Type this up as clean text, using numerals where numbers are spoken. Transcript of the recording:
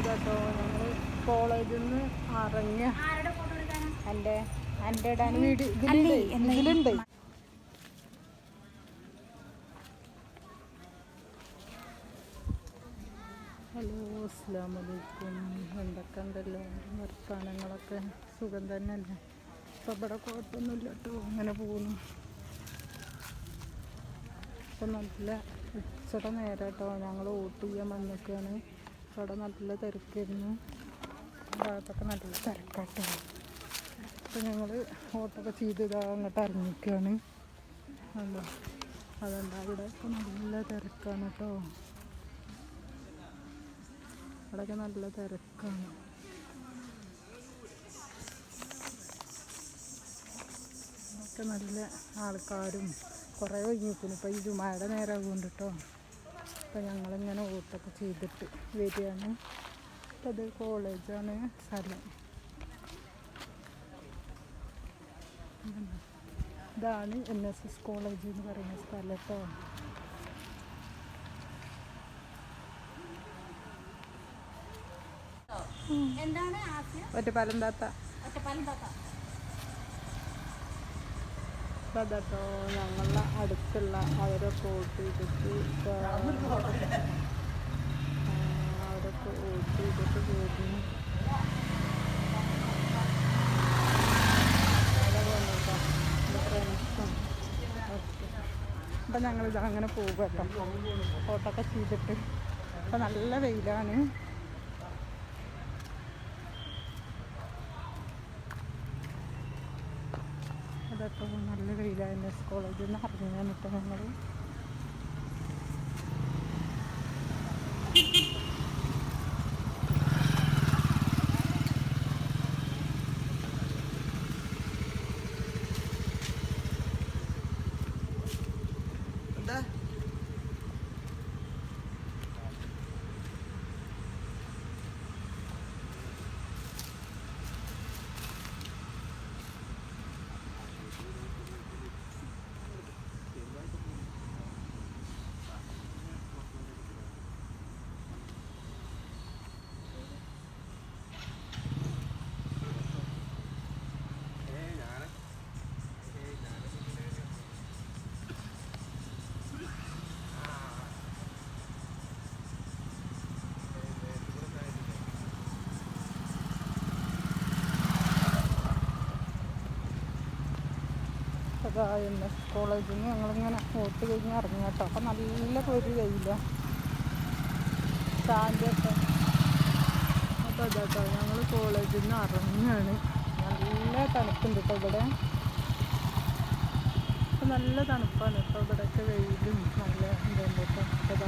കേട്ടോ ഞങ്ങൾ കോളേജിൽ നിന്ന് ഇറങ്ങിയ എൻ്റെ ഇടാൻ വീട് ഇതിലുണ്ട്. ഹലോ അസ്സലാമു അലൈക്കും. എന്തൊക്കെ ഉണ്ടല്ലോ വർത്താനങ്ങളൊക്കെ സുഖം തന്നെയല്ലേ? ഇപ്പം ഇവിടെ കുഴപ്പമൊന്നുമില്ല കേട്ടോ, അങ്ങനെ പോകുന്നു. ഇപ്പം നല്ല ഉച്ചയുടെ നേരം കേട്ടോ, ഞങ്ങൾ വോട്ട് ചെയ്യാൻ വന്നിരിക്കുകയാണ്. അവിടെ നല്ല തിരക്കായിരുന്നു, ഭാഗത്തൊക്കെ നല്ല തിരക്കാട്ടോ. അപ്പം ഞങ്ങൾ വോട്ടൊക്കെ ചെയ്ത് അങ്ങോട്ട് ഇറങ്ങിയിരിക്കുകയാണ്. അതുകൊണ്ട് അവിടെ ഇപ്പം നല്ല തിരക്കാണ് കേട്ടോ, അവിടെയൊക്കെ നല്ല തിരക്കാണ്. ഒക്കെ നല്ല ആൾക്കാരും കുറേ കഴിഞ്ഞിരിക്കുന്നു. ഇപ്പോൾ ഈ ജുമായുടെ നേരമാകുകൊണ്ട് കേട്ടോ. അപ്പോൾ ഞങ്ങളിങ്ങനെ വോട്ടൊക്കെ ചെയ്തിട്ട് വരികയാണ്. അപ്പോൾ അത് കോളേജാണ് സ്ഥലം. ഇതാണ് NSS കോളേജ് എന്ന് പറയുന്ന സ്ഥലം കേട്ടോ. ഒറ്റപ്പാലം താത്ത അതാട്ടോ ഞങ്ങളുടെ അടുത്തുള്ള അവരൊക്കെ വോട്ട് ചെയ്തിട്ട് പോകുന്നു. ഫ്രണ്ട്സും അപ്പം ഞങ്ങളിത് അങ്ങനെ പോകും കേട്ടോ, ഫോട്ടോക്കെ ചെയ്തിട്ട്. അപ്പം നല്ല വെയിലാണ്. അതൊക്കെ നല്ല വെയിലാണ്. NS കോളേജിൽ നിന്ന് ഇറങ്ങിയാണ് കേട്ടോ ഞങ്ങൾ. അതാ NS കോളേജിൽ നിന്ന് ഞങ്ങളിങ്ങനെ വോട്ട് കഴിഞ്ഞ് ഇറങ്ങി കേട്ടോ. അപ്പം നല്ല പൊരി വെയില ചാൻ്റെയൊക്കെ. അപ്പോൾ അതാട്ടോ ഞങ്ങൾ കോളേജിൽ നിന്ന് ഇറങ്ങുകയാണ്. നല്ല തണുപ്പുണ്ട് കേട്ടോ ഇവിടെ. അപ്പം നല്ല തണുപ്പാണ് കേട്ടോ, ഇവിടെയൊക്കെ വെയിലും നല്ല ഇതുണ്ട് കേട്ടോ. അപ്പോൾ